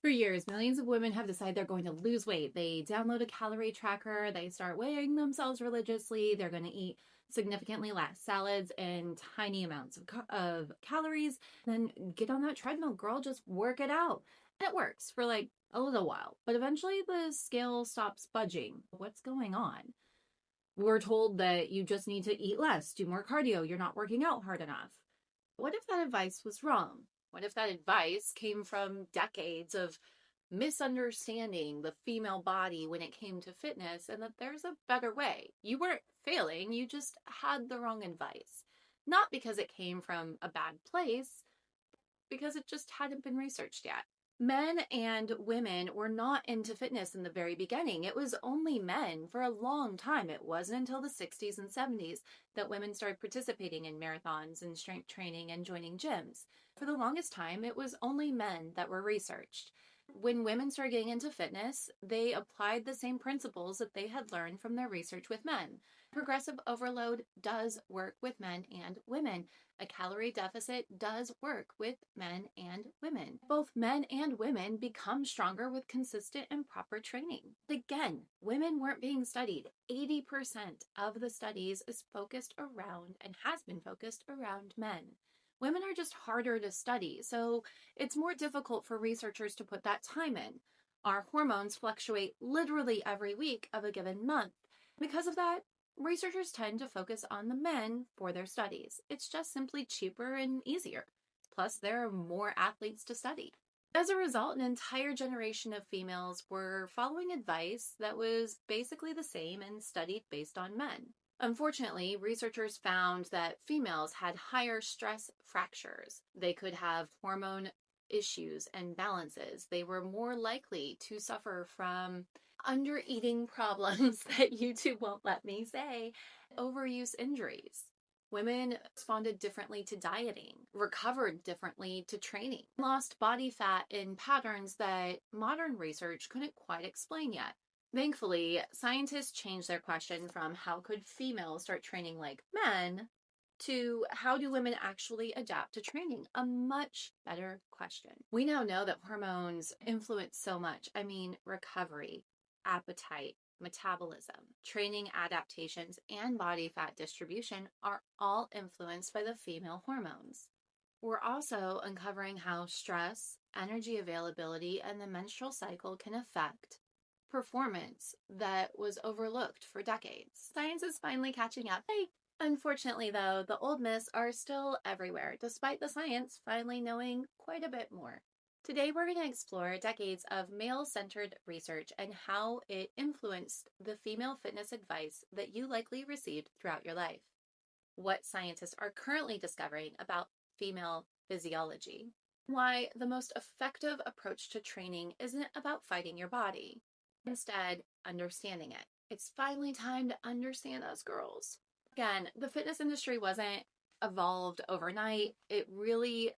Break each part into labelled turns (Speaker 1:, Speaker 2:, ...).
Speaker 1: For years, millions of women have decided they're going to lose weight. They download a calorie tracker, they start weighing themselves religiously, they're going to eat significantly less salads and tiny amounts of calories, then get on that treadmill, girl, just work it out. And it works for like a little while, but eventually the scale stops budging. What's going on? We're told that you just need to eat less, do more cardio, you're not working out hard enough. What if that advice was wrong? What if that advice came from decades of misunderstanding the female body when it came to fitness and that there's a better way? You weren't failing, you just had the wrong advice. Not because it came from a bad place, because it just hadn't been researched yet. Men and women were not into fitness in the very beginning. It was only men for a long time. It wasn't until the 60s and 70s that women started participating in marathons and strength training and joining gyms. For the longest time, it was only men that were researched. When women started getting into fitness, they applied the same principles that they had learned from their research with men. Progressive overload does work with men and women. A calorie deficit does work with men and women. Both men and women become stronger with consistent and proper training. Again, women weren't being studied. 80% of the studies is focused around and has been focused around men. Women are just harder to study, so it's more difficult for researchers to put that time in. Our hormones fluctuate literally every week of a given month. Because of that, researchers tend to focus on the men for their studies. It's just simply cheaper and easier. Plus, there are more athletes to study. As a result, an entire generation of females were following advice that was basically the same and studied based on men. Unfortunately, researchers found that females had higher stress fractures. They could have hormone issues and balances. They were more likely to suffer from under eating problems that YouTube won't let me say, overuse injuries. Women responded differently to dieting, recovered differently to training, lost body fat in patterns that modern research couldn't quite explain yet. Thankfully, scientists changed their question from how could females start training like men to how do women actually adapt to training? A much better question. We now know that hormones influence so much. I mean, recovery, appetite, metabolism, training adaptations, and body fat distribution are all influenced by the female hormones. We're also uncovering how stress, energy availability, and the menstrual cycle can affect performance that was overlooked for decades. Science is finally catching up. Hey, unfortunately, though, the old myths are still everywhere, despite the science finally knowing quite a bit more. Today, we're going to explore decades of male-centered research and how it influenced the female fitness advice that you likely received throughout your life. What scientists are currently discovering about female physiology. Why the most effective approach to training isn't about fighting your body. Instead, understanding it. It's finally time to understand us girls. Again, the fitness industry wasn't evolved overnight. It really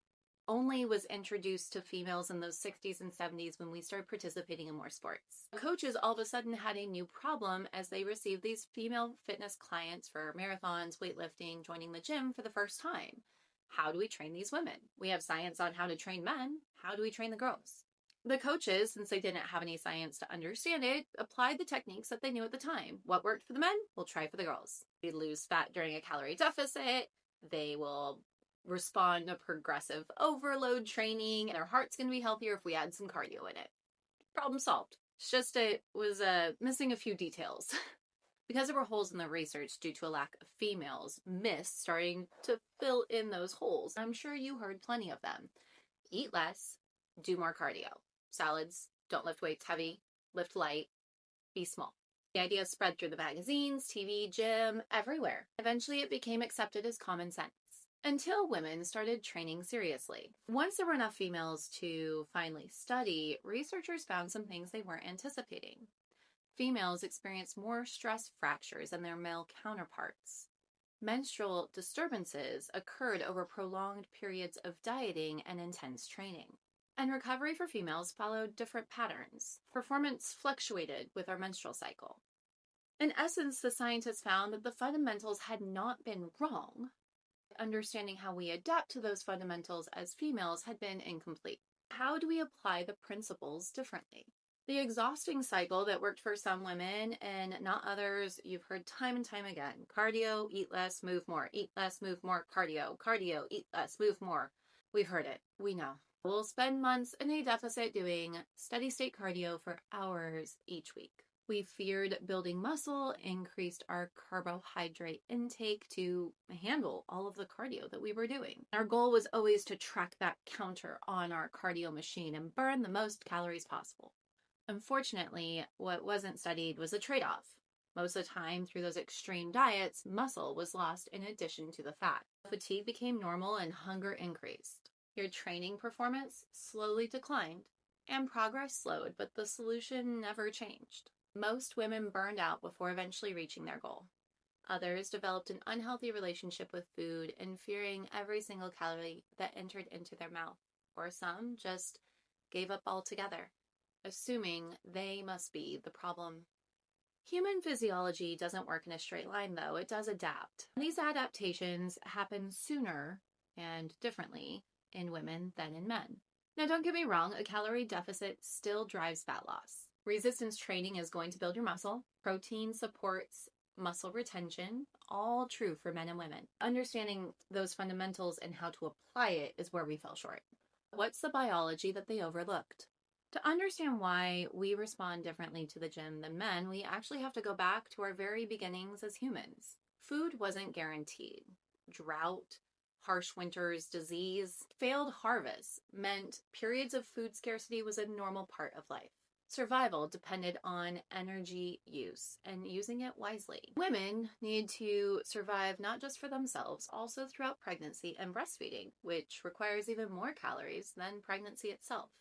Speaker 1: only was introduced to females in those 60s and 70s when we started participating in more sports. Coaches all of a sudden had a new problem as they received these female fitness clients for marathons, weightlifting, joining the gym for the first time. How do we train these women? We have science on how to train men. How do we train the girls? The coaches, since they didn't have any science to understand it, applied the techniques that they knew at the time. What worked for the men, we'll try for the girls. They lose fat during a calorie deficit. They will respond to progressive overload training. Their heart's going to be healthier if we add some cardio in it. Problem solved. It's just it was missing a few details. Because there were holes in the research due to a lack of females, myths starting to fill in those holes. I'm sure you heard plenty of them. Eat less, do more cardio. Salads, don't lift weights heavy, lift light, be small. The idea spread through the magazines, TV, gym, everywhere. Eventually it became accepted as common sense. Until women started training seriously. Once there were enough females to finally study, researchers found some things they weren't anticipating. Females experienced more stress fractures than their male counterparts. Menstrual disturbances occurred over prolonged periods of dieting and intense training. And recovery for females followed different patterns. Performance fluctuated with our menstrual cycle. In essence, the scientists found that the fundamentals had not been wrong. Understanding how we adapt to those fundamentals as females had been incomplete. How do we apply the principles differently? The exhausting cycle that worked for some women and not others, you've heard time and time again. Cardio, eat less, move more. Eat less, move more. Cardio, cardio, eat less, move more. We've heard it. We know. We'll spend months in a deficit doing steady state cardio for hours each week. We feared building muscle, increased our carbohydrate intake to handle all of the cardio that we were doing. Our goal was always to track that counter on our cardio machine and burn the most calories possible. Unfortunately, what wasn't studied was a trade-off. Most of the time, through those extreme diets, muscle was lost in addition to the fat. Fatigue became normal and hunger increased. Your training performance slowly declined, and progress slowed, but the solution never changed. Most women burned out before eventually reaching their goal. Others developed an unhealthy relationship with food and fearing every single calorie that entered into their mouth. Or some just gave up altogether, assuming they must be the problem. Human physiology doesn't work in a straight line, though. It does adapt. These adaptations happen sooner and differently in women than in men. Now, don't get me wrong, a calorie deficit still drives fat loss. Resistance training is going to build your muscle. Protein supports muscle retention, all true for men and women. Understanding those fundamentals and how to apply it is where we fell short. What's the biology that they overlooked? To understand why we respond differently to the gym than men, we actually have to go back to our very beginnings as humans. Food wasn't guaranteed. Drought, harsh winters, disease, failed harvests meant periods of food scarcity was a normal part of life. Survival depended on energy use and using it wisely. Women need to survive not just for themselves, also throughout pregnancy and breastfeeding, which requires even more calories than pregnancy itself.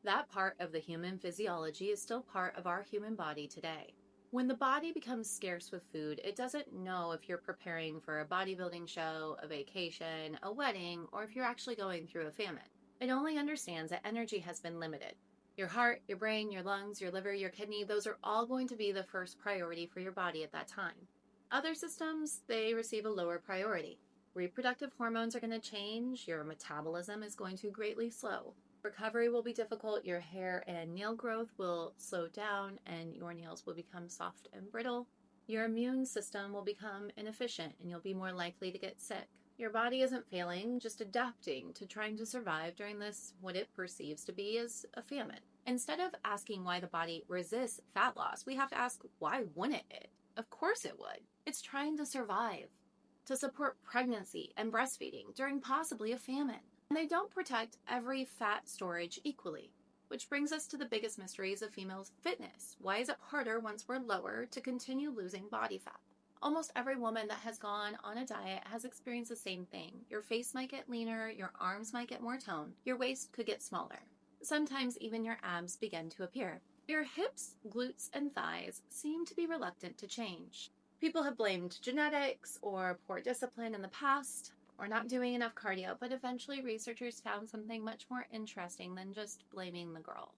Speaker 1: That part of the human physiology is still part of our human body today. When the body becomes scarce with food, it doesn't know if you're preparing for a bodybuilding show, a vacation, a wedding, or if you're actually going through a famine. It only understands that energy has been limited. Your heart, your brain, your lungs, your liver, your kidney, those are all going to be the first priority for your body at that time. Other systems, they receive a lower priority. Reproductive hormones are going to change, your metabolism is going to greatly slow. Recovery will be difficult, your hair and nail growth will slow down, and your nails will become soft and brittle. Your immune system will become inefficient, and you'll be more likely to get sick. Your body isn't failing, just adapting to trying to survive during this, what it perceives to be as a famine. Instead of asking why the body resists fat loss, we have to ask, why wouldn't it? Of course it would. It's trying to survive, to support pregnancy and breastfeeding during possibly a famine. And they don't protect every fat storage equally, which brings us to the biggest mysteries of female fitness. Why is it harder once we're lower to continue losing body fat? Almost every woman that has gone on a diet has experienced the same thing. Your face might get leaner, your arms might get more toned, your waist could get smaller. Sometimes even your abs begin to appear. Your hips, glutes, and thighs seem to be reluctant to change. People have blamed genetics or poor discipline in the past, or not doing enough cardio, but eventually researchers found something much more interesting than just blaming the girl.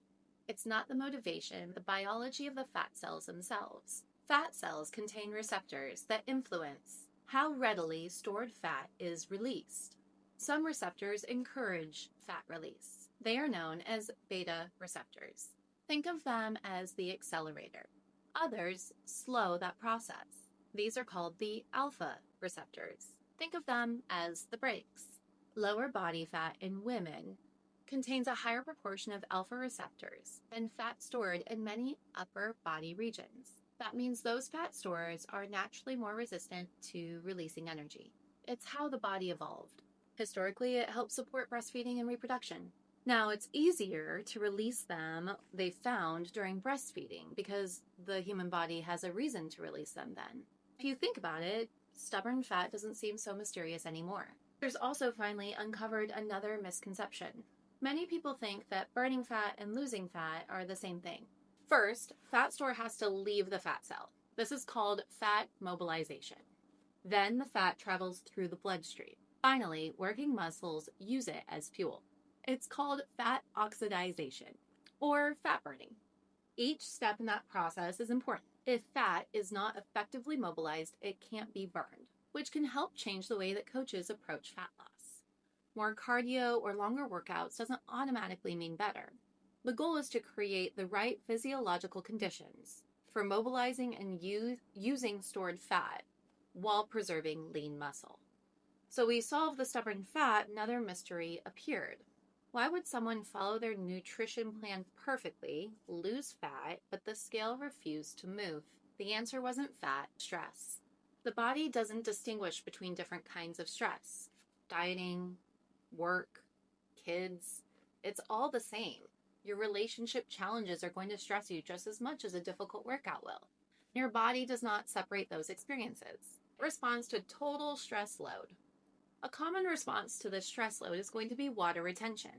Speaker 1: It's not the motivation, the biology of the fat cells themselves. Fat cells contain receptors that influence how readily stored fat is released. Some receptors encourage fat release. They are known as beta receptors. Think of them as the accelerator. Others slow that process. These are called the alpha receptors. Think of them as the brakes. Lower body fat in women contains a higher proportion of alpha receptors than fat stored in many upper body regions. That means those fat stores are naturally more resistant to releasing energy. It's how the body evolved. Historically, it helps support breastfeeding and reproduction. Now, it's easier to release them, they found, during breastfeeding because the human body has a reason to release them then. If you think about it, stubborn fat doesn't seem so mysterious anymore. There's also finally uncovered another misconception. Many people think that burning fat and losing fat are the same thing. First, fat store has to leave the fat cell. This is called fat mobilization. Then the fat travels through the bloodstream. Finally, working muscles use it as fuel. It's called fat oxidation or fat burning. Each step in that process is important. If fat is not effectively mobilized, it can't be burned, which can help change the way that coaches approach fat loss. More cardio or longer workouts doesn't automatically mean better. The goal is to create the right physiological conditions for mobilizing and using stored fat while preserving lean muscle. So we solved the stubborn fat, another mystery appeared. Why would someone follow their nutrition plan perfectly, lose fat, but the scale refused to move? The answer wasn't fat, stress. The body doesn't distinguish between different kinds of stress. Dieting, work, kids, it's all the same. Your relationship challenges are going to stress you just as much as a difficult workout will. Your body does not separate those experiences. It responds to total stress load. A common response to this stress load is going to be water retention.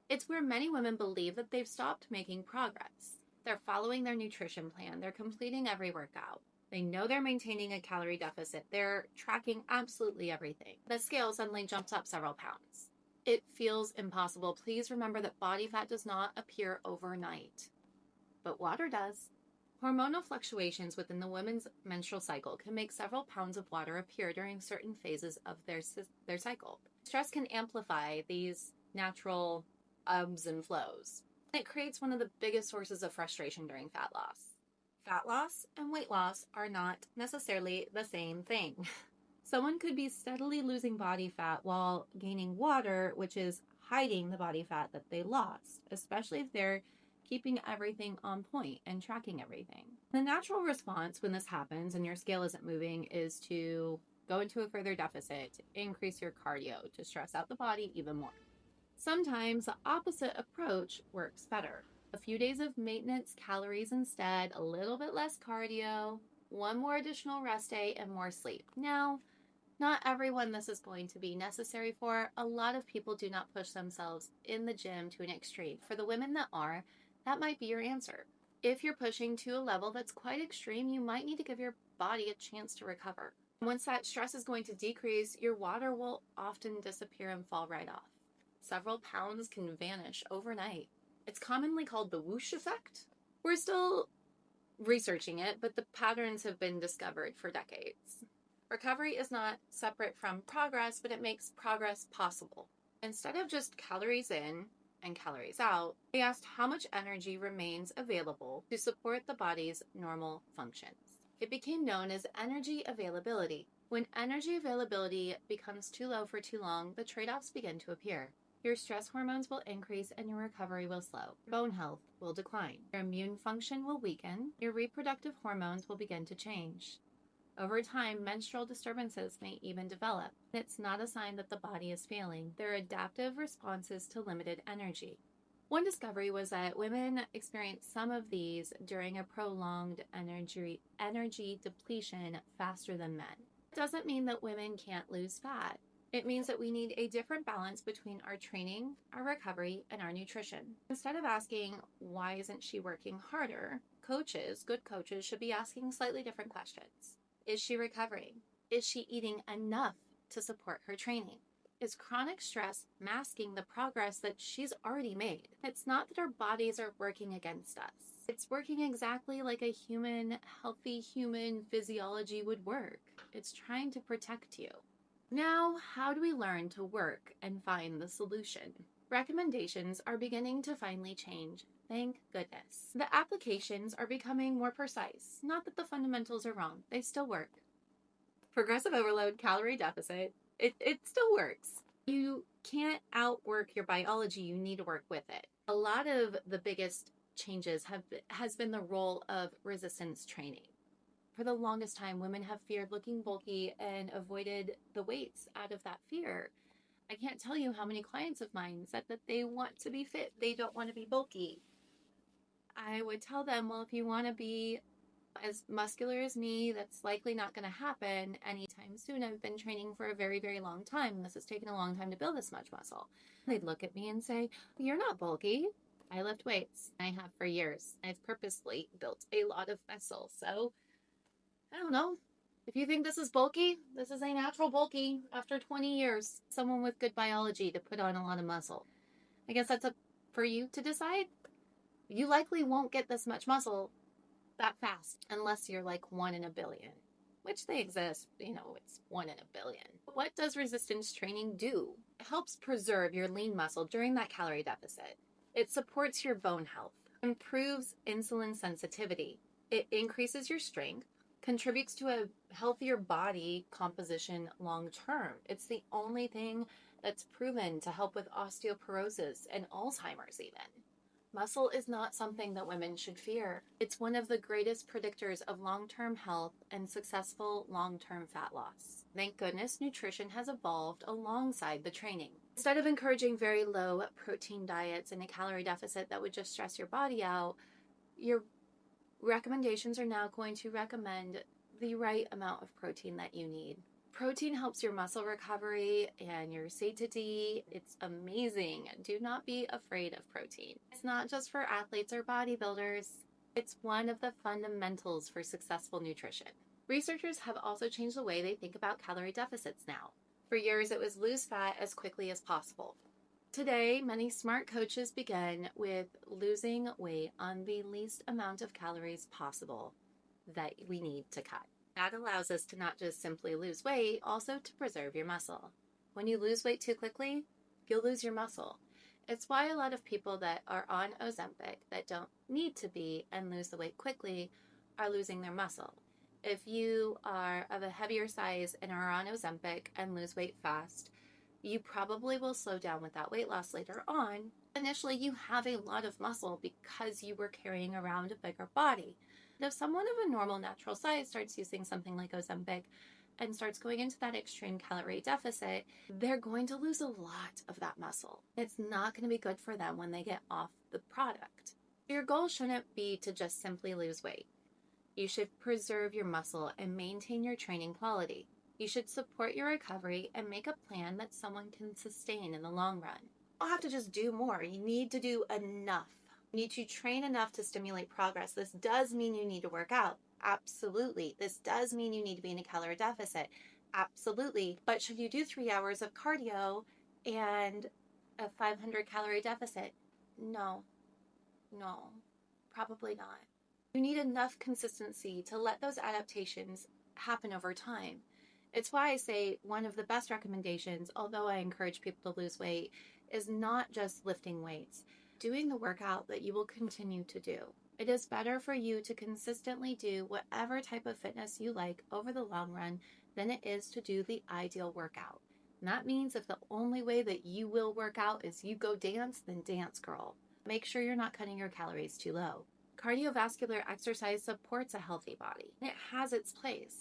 Speaker 1: It's where many women believe that they've stopped making progress. They're following their nutrition plan. They're completing every workout. They know they're maintaining a calorie deficit. They're tracking absolutely everything. The scale suddenly jumps up several pounds. It feels impossible. Please remember that body fat does not appear overnight, but water does. Hormonal fluctuations within the women's menstrual cycle can make several pounds of water appear during certain phases of their cycle. Stress can amplify these natural ebbs and flows. It creates one of the biggest sources of frustration during fat loss. Fat loss and weight loss are not necessarily the same thing. Someone could be steadily losing body fat while gaining water, which is hiding the body fat that they lost, especially if they're keeping everything on point and tracking everything. The natural response when this happens and your scale isn't moving is to go into a further deficit, to increase your cardio, to stress out the body even more. Sometimes the opposite approach works better. A few days of maintenance calories instead, a little bit less cardio, one more additional rest day, and more sleep. Now, not everyone this is going to be necessary for. A lot of people do not push themselves in the gym to an extreme. For the women that are, that might be your answer. If you're pushing to a level that's quite extreme, you might need to give your body a chance to recover. Once that stress is going to decrease, your water will often disappear and fall right off. Several pounds can vanish overnight. It's commonly called the whoosh effect. We're still researching it, but the patterns have been discovered for decades. Recovery is not separate from progress, but it makes progress possible. Instead of just calories in and calories out, we asked how much energy remains available to support the body's normal functions. It became known as energy availability. When energy availability becomes too low for too long, the trade-offs begin to appear. Your stress hormones will increase and your recovery will slow. Bone health will decline. Your immune function will weaken. Your reproductive hormones will begin to change. Over time, menstrual disturbances may even develop. It's not a sign that the body is failing. They're adaptive responses to limited energy. One discovery was that women experience some of these during a prolonged energy depletion faster than men. It doesn't mean that women can't lose fat. It means that we need a different balance between our training, our recovery, and our nutrition. Instead of asking, why isn't she working harder? Good coaches should be asking slightly different questions. Is she recovering? Is she eating enough to support her training? Is chronic stress masking the progress that she's already made? It's not that our bodies are working against us. It's working exactly like a healthy human physiology would work. It's trying to protect you. Now, how do we learn to work and find the solution? Recommendations are beginning to finally change. Thank goodness. The applications are becoming more precise. Not that the fundamentals are wrong. They still work. Progressive overload, calorie deficit, it still works. You can't outwork your biology. You need to work with it. A lot of the biggest changes has been the role of resistance training. For the longest time, women have feared looking bulky and avoided the weights out of that fear. I can't tell you how many clients of mine said that they want to be fit. They don't want to be bulky. I would tell them, well, if you want to be as muscular as me, that's likely not going to happen anytime soon. I've been training for a very, very long time, and this has taken a long time to build this much muscle. They'd look at me and say, you're not bulky. I lift weights. I have for years. I've purposely built a lot of muscle. So, I don't know. If you think this is bulky, this is a natural bulky after 20 years. Someone with good biology to put on a lot of muscle. I guess that's up for you to decide. You likely won't get this much muscle that fast unless you're like 1 in a billion, which they exist. It's 1 in a billion. What does resistance training do? helps preserve your lean muscle during that calorie deficit. It supports your bone health, improves insulin sensitivity. It increases your strength, contributes to a healthier body composition long term. It's the only thing that's proven to help with osteoporosis and Alzheimer's even. Muscle is not something that women should fear. It's one of the greatest predictors of long-term health and successful long-term fat loss. Thank goodness nutrition has evolved alongside the training. Instead of encouraging very low protein diets and a calorie deficit that would just stress your body out, your recommendations are now going to recommend the right amount of protein that you need. Protein helps your muscle recovery and your satiety. It's amazing. Do not be afraid of protein. It's not just for athletes or bodybuilders. It's one of the fundamentals for successful nutrition. Researchers have also changed the way they think about calorie deficits now. For years, it was lose fat as quickly as possible. Today, many smart coaches begin with losing weight on the least amount of calories possible that we need to cut. That allows us to not just simply lose weight, also to preserve your muscle. When you lose weight too quickly, you'll lose your muscle. It's why a lot of people that are on Ozempic that don't need to be and lose the weight quickly are losing their muscle. If you are of a heavier size and are on Ozempic and lose weight fast, you probably will slow down with that weight loss later on. Initially, you have a lot of muscle because you were carrying around a bigger body. If someone of a normal natural size starts using something like Ozempic and starts going into that extreme calorie deficit, they're going to lose a lot of that muscle. It's not going to be good for them when they get off the product. Your goal shouldn't be to just simply lose weight. You should preserve your muscle and maintain your training quality. You should support your recovery and make a plan that someone can sustain in the long run. You don't have to just do more. You need to do enough. You need to train enough to stimulate progress. This does mean you need to work out. Absolutely. This does mean you need to be in a calorie deficit. Absolutely. But should you do 3 hours of cardio and a 500 calorie deficit? No, probably not. You need enough consistency to let those adaptations happen over time. It's why I say one of the best recommendations, although I encourage people to lose weight, is not just lifting weights. Doing the workout that you will continue to do. It is better for you to consistently do whatever type of fitness you like over the long run than it is to do the ideal workout. And that means if the only way that you will work out is you go dance, then dance, girl. Make sure you're not cutting your calories too low. Cardiovascular exercise supports a healthy body. It has its place.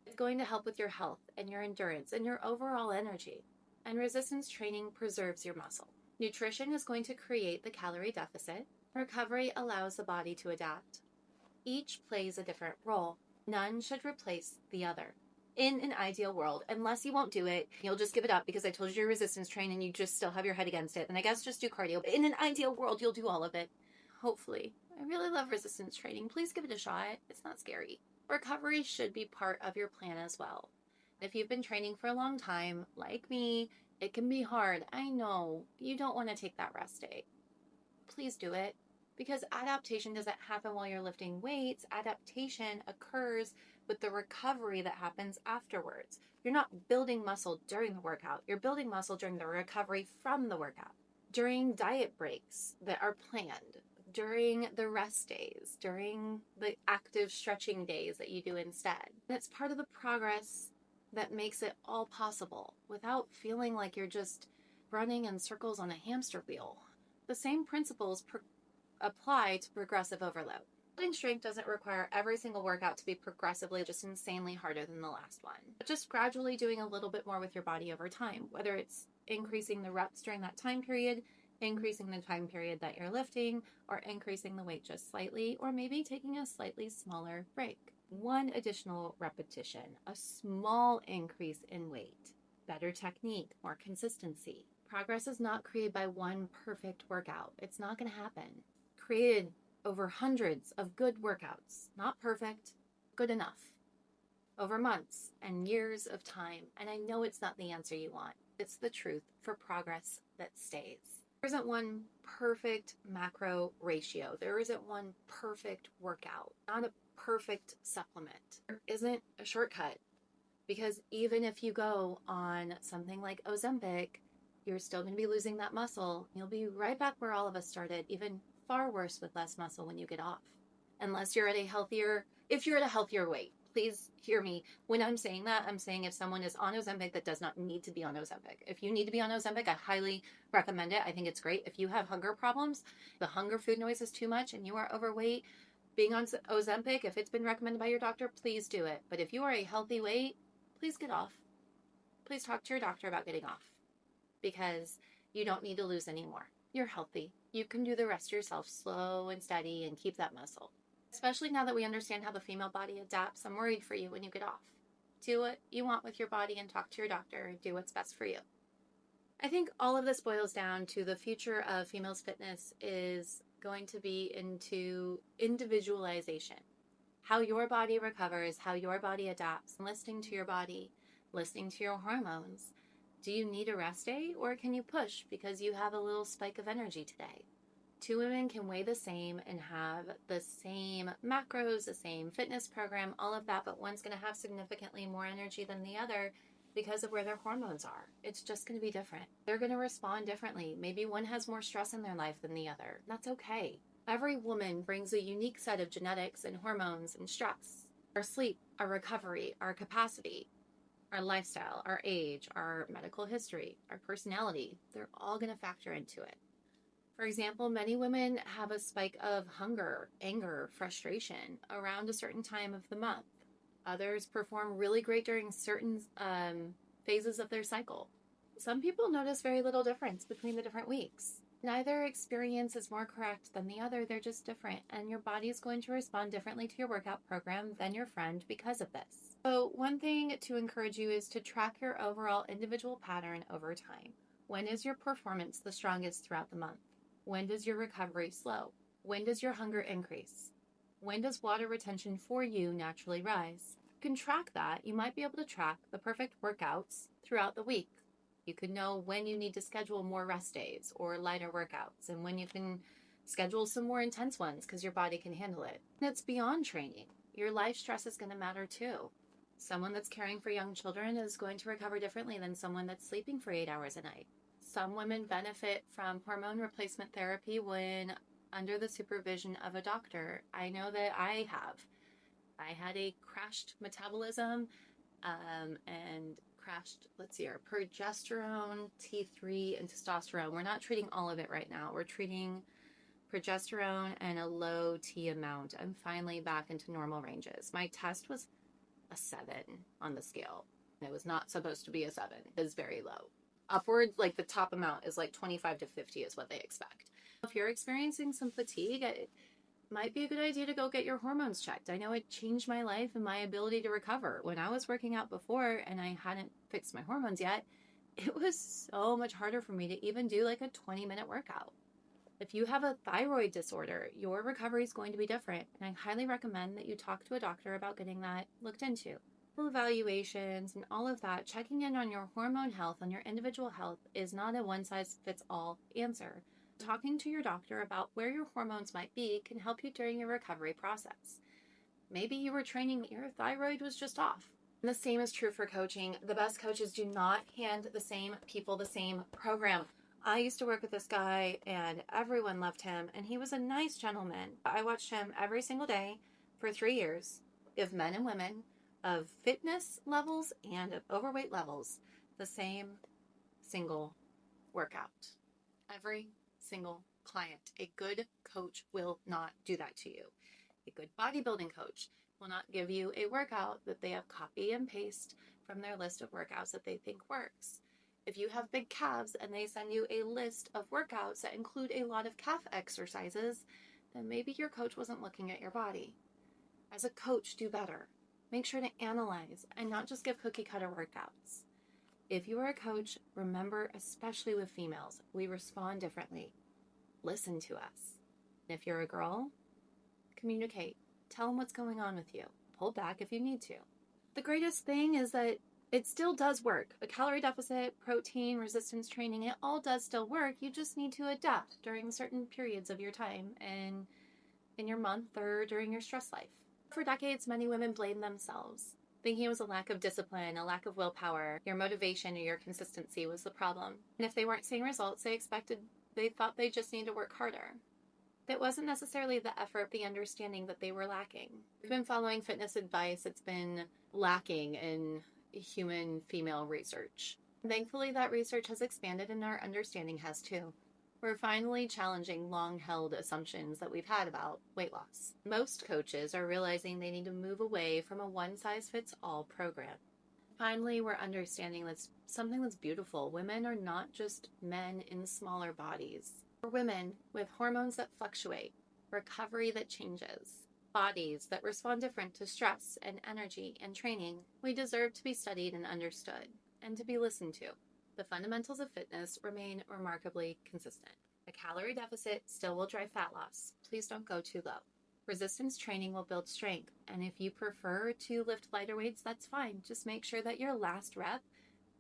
Speaker 1: It's going to help with your health and your endurance and your overall energy. And resistance training preserves your muscle. Nutrition is going to create the calorie deficit. Recovery allows the body to adapt. Each plays a different role. None should replace the other. In an ideal world, unless you won't do it, you'll just give it up because I told you your resistance train and you just still have your head against it. And I guess just do cardio. But in an ideal world, you'll do all of it. Hopefully. I really love resistance training. Please give it a shot. It's not scary. Recovery should be part of your plan as well. If you've been training for a long time, like me, it can be hard. I know. You don't want to take that rest day. Please do it. Because adaptation doesn't happen while you're lifting weights. Adaptation occurs with the recovery that happens afterwards. You're not building muscle during the workout. You're building muscle during the recovery from the workout. During diet breaks that are planned. During the rest days. During the active stretching days that you do instead. That's part of the progress that makes it all possible without feeling like you're just running in circles on a hamster wheel. The same principles apply to progressive overload. Building strength doesn't require every single workout to be progressively just insanely harder than the last one. But just gradually doing a little bit more with your body over time, whether it's increasing the reps during that time period, increasing the time period that you're lifting, or increasing the weight just slightly, or maybe taking a slightly smaller break. One additional repetition, a small increase in weight, better technique, more consistency. Progress is not created by one perfect workout. It's not going to happen. Created over hundreds of good workouts, not perfect, good enough, over months and years of time. And I know it's not the answer you want. It's the truth for progress that stays. There isn't one perfect macro ratio. There isn't one perfect workout, not a perfect supplement. There isn't a shortcut, because even if you go on something like Ozempic, You're still going to be losing that muscle. You'll be right back where all of us started, even far worse with less muscle when you get off. Unless you're at a healthier, if you're at a healthier weight, please hear me. When I'm saying that, I'm saying if someone is on Ozempic that does not need to be on Ozempic. If you need to be on Ozempic, I highly recommend it. I think it's great. If you have hunger problems, the hunger food noise is too much, and you are overweight, being on Ozempic, if it's been recommended by your doctor, please do it. But if you are a healthy weight, please get off. Please talk to your doctor about getting off, because you don't need to lose anymore. You're healthy. You can do the rest yourself, slow and steady, and keep that muscle. Especially now that we understand how the female body adapts, I'm worried for you when you get off. Do what you want with your body and talk to your doctor and do what's best for you. I think all of this boils down to the future of females fitness is going to be into individualization. How your body recovers, how your body adapts, listening to your body, listening to your hormones. Do you need a rest day, or can you push because you have a little spike of energy today? Two women can weigh the same and have the same macros, the same fitness program, all of that, but one's going to have significantly more energy than the other because of where their hormones are. It's just going to be different. They're going to respond differently. Maybe one has more stress in their life than the other. That's okay. Every woman brings a unique set of genetics and hormones and stress. Our sleep, our recovery, our capacity, our lifestyle, our age, our medical history, our personality, they're all going to factor into it. For example, many women have a spike of hunger, anger, frustration around a certain time of the month. Others perform really great during certain phases of their cycle. Some people notice very little difference between the different weeks. Neither experience is more correct than the other. They're just different, and your body is going to respond differently to your workout program than your friend because of this. So one thing to encourage you is to track your overall individual pattern over time. When is your performance the strongest throughout the month? When does your recovery slow? When does your hunger increase? When does water retention for you naturally rise? You can track that. You might be able to track the perfect workouts throughout the week. You could know when you need to schedule more rest days or lighter workouts, and when you can schedule some more intense ones because your body can handle it. And it's beyond training. Your life stress is going to matter too. Someone that's caring for young children is going to recover differently than someone that's sleeping for 8 hours a night. Some women benefit from hormone replacement therapy when under the supervision of a doctor. I know that I have. I had a crashed metabolism and crashed, our progesterone, T3, and testosterone. We're not treating all of it right now. We're treating progesterone and a low T amount. I'm finally back into normal ranges. My test was a 7 on the scale. It was not supposed to be a 7. It is very low. Upward, like the top amount is like 25 to 50 is what they expect. If you're experiencing some fatigue, it might be a good idea to go get your hormones checked. I know it changed my life and my ability to recover. When I was working out before and I hadn't fixed my hormones yet, it was so much harder for me to even do like a 20-minute workout. If you have a thyroid disorder, your recovery is going to be different, and I highly recommend that you talk to a doctor about getting that looked into. Evaluations and all of that, checking in on your hormone health, on your individual health, is not a one-size-fits-all answer. Talking to your doctor about where your hormones might be can help you during your recovery process. Maybe you were training, your thyroid was just off. And the same is true for coaching. The best coaches do not hand the same people the same program. I used to work with this guy and everyone loved him, and he was a nice gentleman. I watched him every single day for 3 years, give men and women of fitness levels and of overweight levels the same single workout. Every single client. A good coach will not do that to you. A good bodybuilding coach will not give you a workout that they have copy and paste from their list of workouts that they think works. If you have big calves and they send you a list of workouts that include a lot of calf exercises, then maybe your coach wasn't looking at your body. As a coach, do better. Make sure to analyze and not just give cookie cutter workouts. If you are a coach, remember, especially with females, we respond differently. Listen to us. If you're a girl, communicate. Tell them what's going on with you. Pull back if you need to. The greatest thing is that it still does work. A calorie deficit, protein, resistance training, it all does still work. You just need to adapt during certain periods of your time in your month or during your stress life. For decades, many women blame themselves. thinking it was a lack of discipline, a lack of willpower, your motivation, or your consistency was the problem. And if they weren't seeing results, they thought they just needed to work harder. That wasn't necessarily the effort, the understanding that they were lacking. We've been following fitness advice that's been lacking in human female research. Thankfully, that research has expanded and our understanding has too. We're finally challenging long held assumptions that we've had about weight loss. Most coaches are realizing they need to move away from a one size fits all program. Finally, we're understanding that's something that's beautiful. Women are not just men in smaller bodies. We're women with hormones that fluctuate, recovery that changes, bodies that respond different to stress and energy and training. We deserve to be studied and understood, and to be listened to. The fundamentals of fitness remain remarkably consistent. A calorie deficit still will drive fat loss. Please don't go too low. Resistance training will build strength, and if you prefer to lift lighter weights, that's fine. Just make sure that your last rep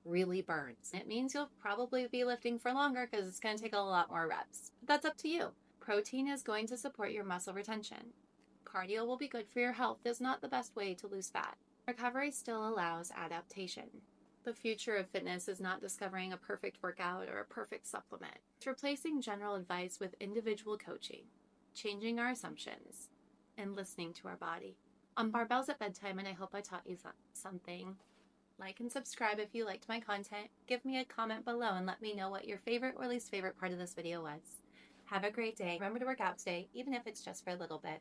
Speaker 1: really burns. It means you'll probably be lifting for longer because it's going to take a lot more reps. But that's up to you. Protein is going to support your muscle retention. Cardio will be good for your health. It's not the best way to lose fat. Recovery still allows adaptation. The future of fitness is not discovering a perfect workout or a perfect supplement. It's replacing general advice with individual coaching, changing our assumptions, and listening to our body. I'm Barbells at Bedtime, and I hope I taught you something. Like and subscribe if you liked my content. Give me a comment below and let me know what your favorite or least favorite part of this video was. Have a great day. Remember to work out today, even if it's just for a little bit.